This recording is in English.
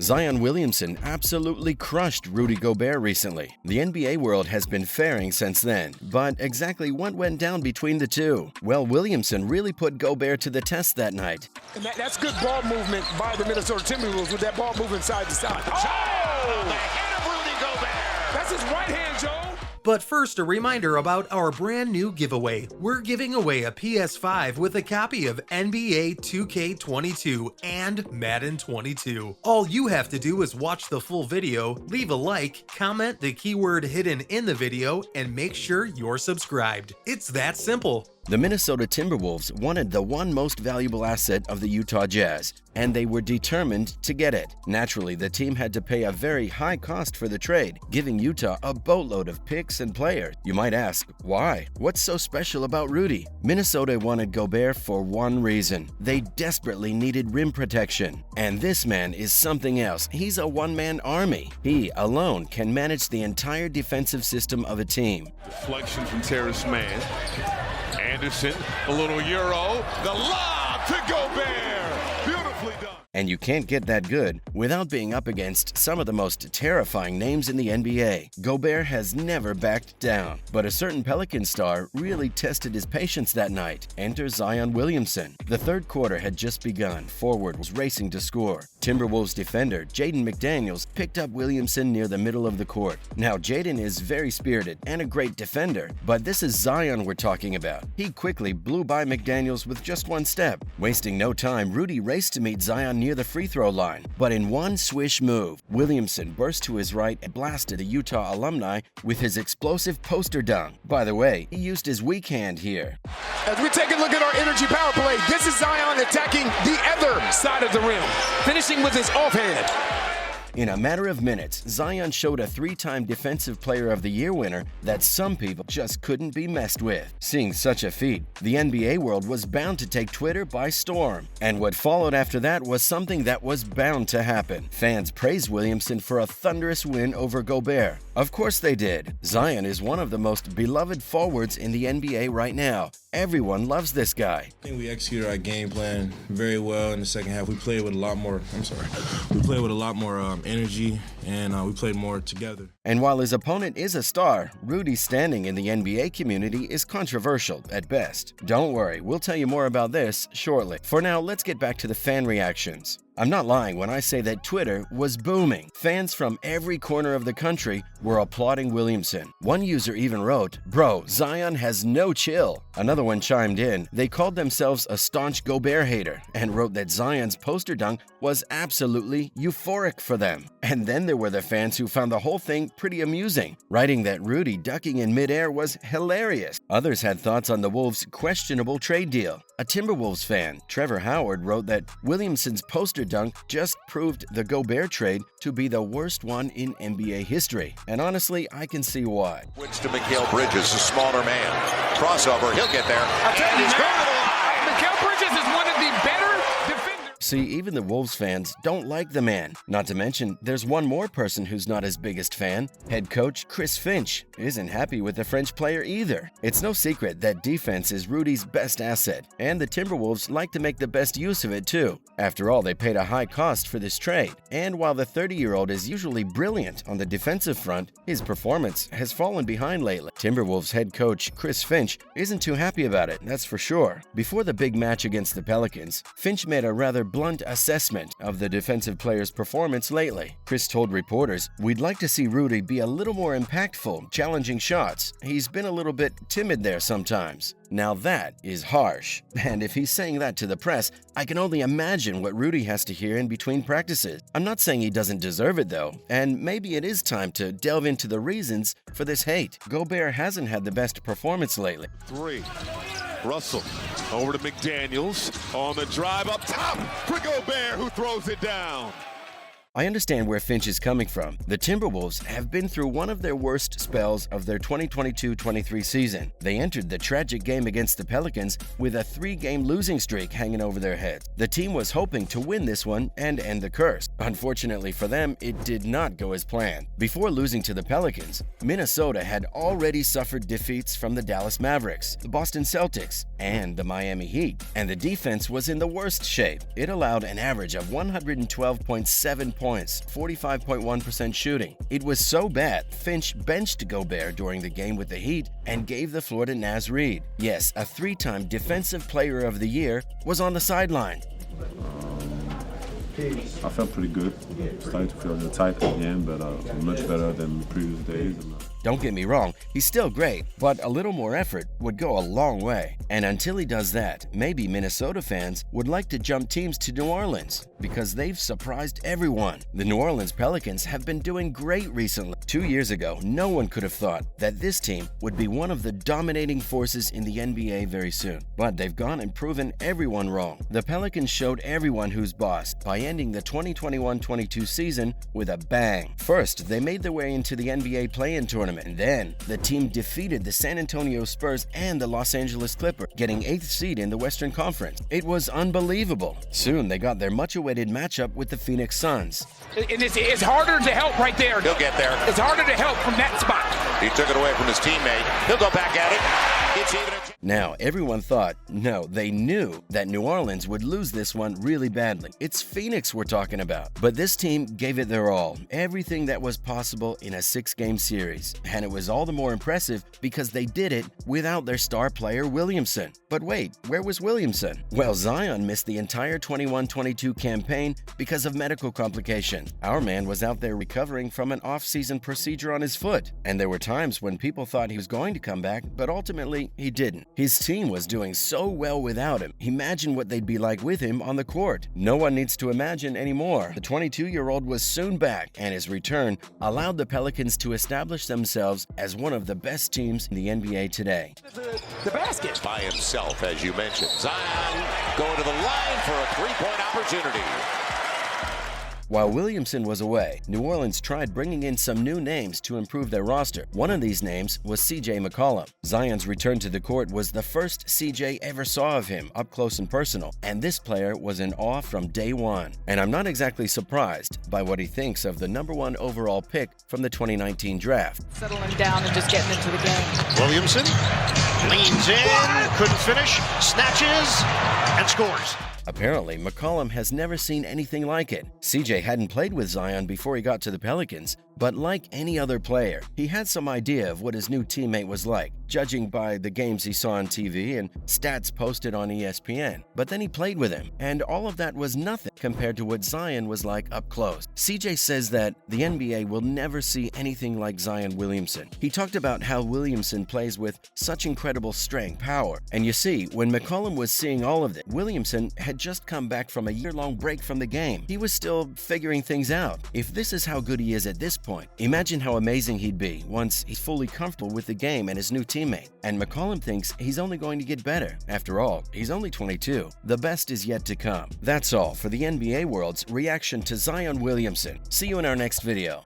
Zion Williamson absolutely crushed Rudy Gobert recently. The NBA world has been faring since then, but exactly what went down between the two? Well, Williamson really put Gobert to the test that night. And that's good ball movement by the Minnesota Timberwolves with that ball moving side to side. Oh! The hand of Rudy Gobert! That's his right hand, Joe! But first, a reminder about our brand new giveaway. We're giving away a PS5 with a copy of NBA 2K22 and Madden 22. All you have to do is watch the full video, leave a like, comment the keyword hidden in the video, and make sure you're subscribed. It's that simple. The Minnesota Timberwolves wanted the one most valuable asset of the Utah Jazz, and they were determined to get it. Naturally, the team had to pay a very high cost for the trade, giving Utah a boatload of picks and players. You might ask, why? What's so special about Rudy? Minnesota wanted Gobert for one reason. They desperately needed rim protection. And this man is something else. He's a one-man army. He alone can manage the entire defensive system of a team. Deflection from Terrace Man. Anderson, a little Euro, the lob to Gobert! Beautifully done. And you can't get that good without being up against some of the most terrifying names in the NBA. Gobert has never backed down, but a certain Pelican star really tested his patience that night. Enter Zion Williamson. The third quarter had just begun. Forward was racing to score. Timberwolves defender Jaden McDaniels picked up Williamson near the middle of the court. Now, Jaden is very spirited and a great defender, but this is Zion we're talking about. He quickly blew by McDaniels with just one step. Wasting no time, Rudy raced to meet Zion near the free throw line, but in one swish move, Williamson burst to his right and blasted a Utah alumni with his explosive poster dunk. By the way, he used his weak hand here. As we take a look at our energy power play, this is Zion attacking the other side of the rim, finishing with his offhand. In a matter of minutes, Zion showed a three-time Defensive Player of the Year winner that some people just couldn't be messed with. Seeing such a feat, the NBA world was bound to take Twitter by storm. And what followed after that was something that was bound to happen. Fans praised Williamson for a thunderous win over Gobert. Of course they did. Zion is one of the most beloved forwards in the NBA right now. Everyone loves this guy. I think we executed our game plan very well in the second half. We played with a lot more, energy, and we played more together. And while his opponent is a star, Rudy's standing in the NBA community is controversial at best. Don't worry, we'll tell you more about this shortly. For now, let's get back to the fan reactions. I'm not lying when I say that Twitter was booming. Fans from every corner of the country were applauding Williamson. One user even wrote, "Bro, Zion has no chill." Another one chimed in. They called themselves a staunch Gobert hater and wrote that Zion's poster dunk was absolutely euphoric for them. And then there were the fans who found the whole thing pretty amusing, writing that Rudy ducking in midair was hilarious. Others had thoughts on the Wolves' questionable trade deal. A Timberwolves fan, Trevor Howard, wrote that Williamson's poster dunk just proved the Gobert trade to be the worst one in NBA history. And honestly, I can see why. Switch to Mikal Bridges, a smaller man. Crossover, he'll get there. And he's Mikal Bridges is one of the better defenders. See, even the Wolves fans don't like the man. Not to mention, there's one more person who's not his biggest fan. Head coach Chris Finch isn't happy with the French player either. It's no secret that defense is Rudy's best asset, and the Timberwolves like to make the best use of it too. After all, they paid a high cost for this trade. And while the 30-year-old is usually brilliant on the defensive front, his performance has fallen behind lately. Timberwolves head coach Chris Finch isn't too happy about it, that's for sure. Before the big match against the Pelicans, Finch made a rather blunt assessment of the defensive player's performance lately. Chris told reporters, "We'd like to see Rudy be a little more impactful, challenging shots. He's been a little bit timid there sometimes." Now that is harsh. And if he's saying that to the press, I can only imagine what Rudy has to hear in between practices. I'm not saying he doesn't deserve it though, and maybe it is time to delve into the reasons for this hate. Gobert hasn't had the best performance lately. Three. Russell over to McDaniels on the drive up top for Gobert, who throws it down. I understand where Finch is coming from. The Timberwolves have been through one of their worst spells of their 2022-23 season. They entered the tragic game against the Pelicans with a 3-game losing streak hanging over their heads. The team was hoping to win this one and end the curse. Unfortunately for them, it did not go as planned. Before losing to the Pelicans, Minnesota had already suffered defeats from the Dallas Mavericks, the Boston Celtics, and the Miami Heat. And the defense was in the worst shape. It allowed an average of 112.7 points, 45.1% shooting. It was so bad, Finch benched Gobert during the game with the Heat and gave the floor to Naz Reid. Yes, a three-time Defensive Player of the Year was on the sideline. I felt pretty good. Started to feel a little tight at the end, but much better than previous days. Don't get me wrong, he's still great, but a little more effort would go a long way. And until he does that, maybe Minnesota fans would like to jump teams to New Orleans because they've surprised everyone. The New Orleans Pelicans have been doing great recently. 2 years ago, no one could have thought that this team would be one of the dominating forces in the NBA very soon. But they've gone and proven everyone wrong. The Pelicans showed everyone who's boss by ending the 2021-22 season with a bang. First, they made their way into the NBA play-in tournament. And then, the team defeated the San Antonio Spurs and the Los Angeles Clippers, getting 8th seed in the Western Conference. It was unbelievable. Soon, they got their much-awaited matchup with the Phoenix Suns. And it's harder to help right there. He'll get there. It's harder to help from that spot. He took it away from his teammate. He'll go back at it. It's even. Now, everyone thought, no, they knew that New Orleans would lose this one really badly. It's Phoenix we're talking about. But this team gave it their all, everything that was possible in a 6-game series. And it was all the more impressive because they did it without their star player Williamson. But wait, where was Williamson? Well, Zion missed the entire 21-22 campaign because of medical complications. Our man was out there recovering from an off-season procedure on his foot. And there were times when people thought he was going to come back, but ultimately he didn't. His team was doing so well without him. Imagine what they'd be like with him on the court. No one needs to imagine anymore. The 22-year-old was soon back, and his return allowed the Pelicans to establish themselves as one of the best teams in the NBA today. The basket. By himself, as you mentioned. Zion going to the line for a three-point opportunity. While Williamson was away, New Orleans tried bringing in some new names to improve their roster. One of these names was CJ McCollum. Zion's return to the court was the first CJ ever saw of him up close and personal, and this player was in awe from day one. And I'm not exactly surprised by what he thinks of the #1 overall pick from the 2019 draft. Settling down and just getting into the game. Williamson leans in, couldn't finish, snatches, and scores. Apparently, McCollum has never seen anything like it. CJ hadn't played with Zion before he got to the Pelicans, but like any other player, he had some idea of what his new teammate was like, judging by the games he saw on TV and stats posted on ESPN. But then he played with him, and all of that was nothing compared to what Zion was like up close. CJ says that the NBA will never see anything like Zion Williamson. He talked about how Williamson plays with such incredible strength, power. And you see, when McCollum was seeing all of it, Williamson had just come back from a year-long break from the game. He was still figuring things out. If this is how good he is at this point, imagine how amazing he'd be once he's fully comfortable with the game and his new teammate. And McCollum thinks he's only going to get better. After all, he's only 22. The best is yet to come. That's all for the NBA world's reaction to Zion Williamson. See you in our next video.